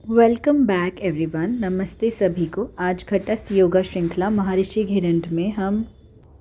Welcome back everyone. नमस्ते सभी को। आज घटस्थ योगा श्रृंखला महर्षि घिरंट में हम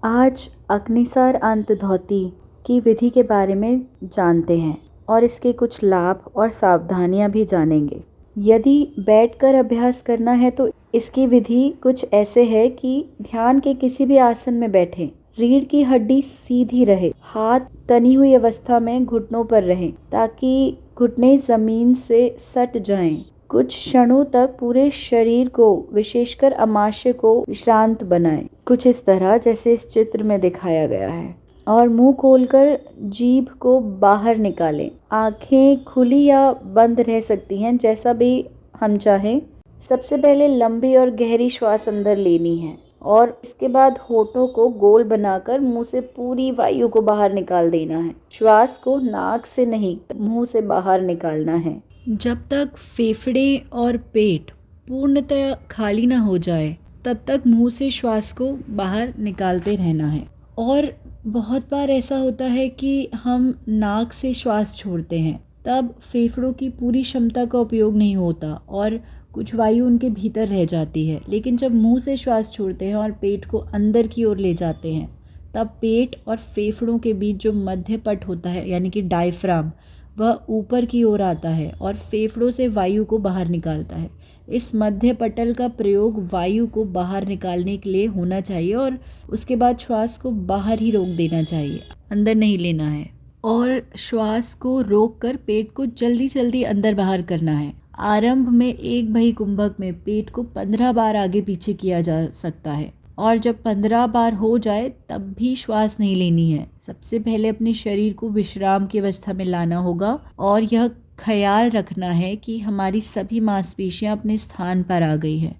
आज अग्निसार अंतर्ध्वति की विधि के बारे में जानते हैं और इसके कुछ लाभ और सावधानियां भी जानेंगे। यदि बैठकर अभ्यास करना है तो इसकी विधि कुछ ऐसे है कि ध्यान के किसी भी आसन में बैठें। रीढ़ की हड्डी सीधी रहे, हाथ तनी हुई अवस्था में घुटनों पर रहें ताकि घुटने जमीन से सट जाएं। कुछ क्षणों तक पूरे शरीर को, विशेषकर अमाशय को विश्रांत बनाएं, कुछ इस तरह जैसे इस चित्र में दिखाया गया है। और मुंह खोलकर जीभ को बाहर निकालें। आंखें खुली या बंद रह सकती हैं, जैसा भी हम चाहें। सबसे पहले लंबी और गहरी श्वास अंदर लेनी है और इसके बाद होठों को गोल बनाकर मुंह से पूरी वायु को बाहर निकाल देना है। श्वास को नाक से नहीं, मुंह से बाहर निकालना है। जब तक फेफड़े और पेट पूर्णतः खाली ना हो जाए तब तक मुंह से श्वास को बाहर निकालते रहना है। और बहुत बार ऐसा होता है कि हम नाक से श्वास छोड़ते हैं, तब फेफड़ों की पूरी क्षमता का उपयोग नहीं होता और कुछ वायु उनके भीतर रह जाती है। लेकिन जब मुंह से श्वास छोड़ते हैं और पेट को अंदर की ओर ले जाते हैं, तब पेट और फेफड़ों के बीच जो मध्य पट होता है, यानी कि डायफ्राम, वह ऊपर की ओर आता है और फेफड़ों से वायु को बाहर निकालता है। इस मध्य पटल का प्रयोग वायु को बाहर निकालने के लिए होना चाहिए और उसके बाद श्वास को बाहर ही रोक देना चाहिए, अंदर नहीं लेना है। और श्वास को रोककर पेट को जल्दी जल्दी अंदर बाहर करना है। आरंभ में एक भई कुंभक में पेट को 15 बार आगे पीछे किया जा सकता है और जब 15 बार हो जाए तब भी श्वास नहीं लेनी है। सबसे पहले अपने शरीर को विश्राम की अवस्था में लाना होगा और यह ख्याल रखना है कि हमारी सभी मांसपेशियां अपने स्थान पर आ गई हैं।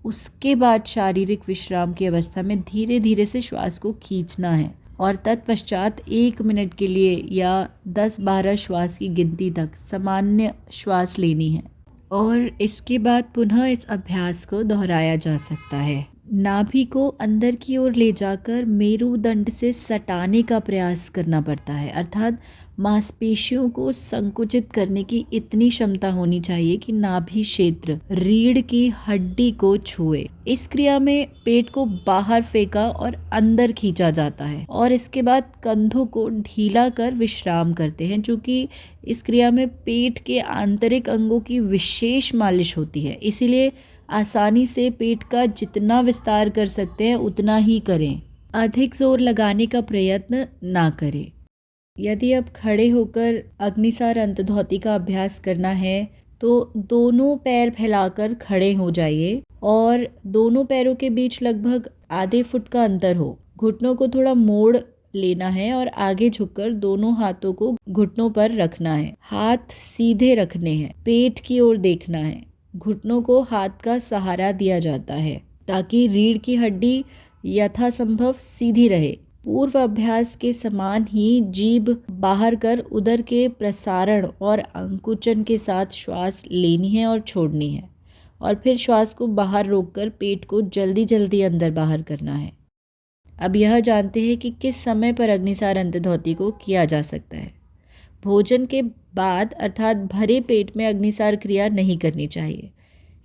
उसके बाद शारीरिक विश्राम की अवस्था में धीरे धीरे से श्वास को खींचना है और तत्पश्चात 1 मिनट के लिए या 10-12 श्वास की गिनती तक सामान्य श्वास लेनी है और इसके बाद पुनः इस अभ्यास को दोहराया जा सकता है। नाभि को अंदर की ओर ले जाकर मेरुदंड से सटाने का प्रयास करना पड़ता है, अर्थात मांसपेशियों को संकुचित करने की इतनी क्षमता होनी चाहिए कि नाभि क्षेत्र रीढ़ की हड्डी को छुए। इस क्रिया में पेट को बाहर फेंका और अंदर खींचा जाता है और इसके बाद कंधों को ढीला कर विश्राम करते हैं, क्योंकि इस क्रिया में पेट के आंतरिक अंगों की विशेष मालिश होती है। इसीलिए आसानी से पेट का जितना विस्तार कर सकते हैं उतना ही करें, अधिक जोर लगाने का प्रयत्न ना करें। यदि अब खड़े होकर अग्निसार अंतर्ध्वति का अभ्यास करना है तो दोनों पैर फैलाकर खड़े हो जाइए और दोनों पैरों के बीच लगभग आधे फुट का अंतर हो। घुटनों को थोड़ा मोड़ लेना है और आगे झुककर दोनों हाथों को घुटनों पर रखना है। हाथ सीधे रखने हैं, पेट की ओर देखना है। घुटनों को हाथ का सहारा दिया जाता है ताकि रीढ़ की हड्डी यथासंभव सीधी रहे। पूर्व अभ्यास के समान ही जीभ बाहर कर उदर के प्रसारण और अंकुचन के साथ श्वास लेनी है और छोड़नी है और फिर श्वास को बाहर रोककर पेट को जल्दी जल्दी अंदर बाहर करना है। अब यह जानते हैं कि किस समय पर अग्निसार अंतर्ध्वति को किया जा सकता है। भोजन के बाद अर्थात भरे पेट में अग्निसार क्रिया नहीं करनी चाहिए।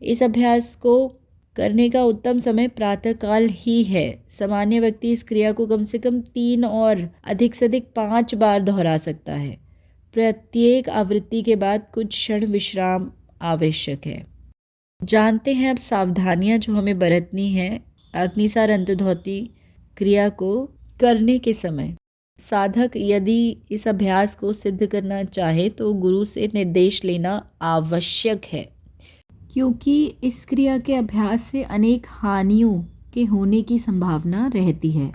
इस अभ्यास को करने का उत्तम समय प्रातःकाल ही है। सामान्य व्यक्ति इस क्रिया को कम से कम 3 और अधिक से अधिक 5 बार दोहरा सकता है। प्रत्येक आवृत्ति के बाद कुछ क्षण विश्राम आवश्यक है। जानते हैं अब सावधानियां जो हमें बरतनी है अग्निसार अंतर्ध्वति क्रिया को करने के समय। साधक यदि इस अभ्यास को सिद्ध करना चाहे तो गुरु से निर्देश लेना आवश्यक है, क्योंकि इस क्रिया के अभ्यास से अनेक हानियों के होने की संभावना रहती है।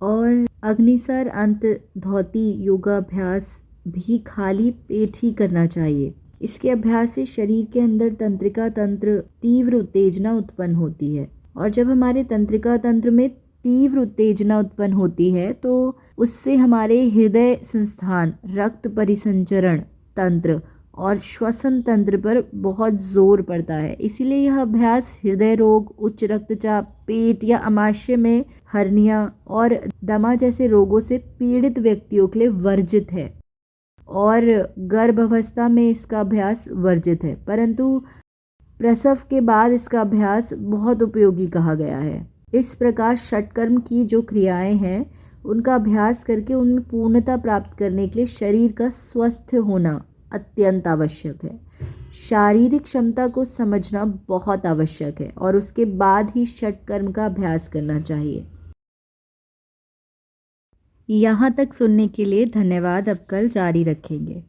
और अग्निसार अंतर्ध्वति योगाभ्यास भी खाली पेट ही करना चाहिए। इसके अभ्यास से शरीर के अंदर तंत्रिका तंत्र तीव्र उत्तेजना उत्पन्न होती है और जब हमारे तंत्रिका तंत्र में तीव्र उत्तेजना उत्पन्न होती है तो उससे हमारे हृदय संस्थान, रक्त परिसंचरण तंत्र और श्वसन तंत्र पर बहुत जोर पड़ता है। इसीलिए यह अभ्यास हृदय रोग, उच्च रक्तचाप, पेट या अमाशय में हर्निया और दमा जैसे रोगों से पीड़ित व्यक्तियों के लिए वर्जित है और गर्भावस्था में इसका अभ्यास वर्जित है। परंतु प्रसव के बाद इसका अभ्यास बहुत उपयोगी कहा गया है। इस प्रकार षटकर्म की जो क्रियाएं हैं उनका अभ्यास करके उनमें पूर्णता प्राप्त करने के लिए शरीर का स्वस्थ होना अत्यंत आवश्यक है। शारीरिक क्षमता को समझना बहुत आवश्यक है और उसके बाद ही षटकर्म का अभ्यास करना चाहिए। यहाँ तक सुनने के लिए धन्यवाद। अब कल जारी रखेंगे।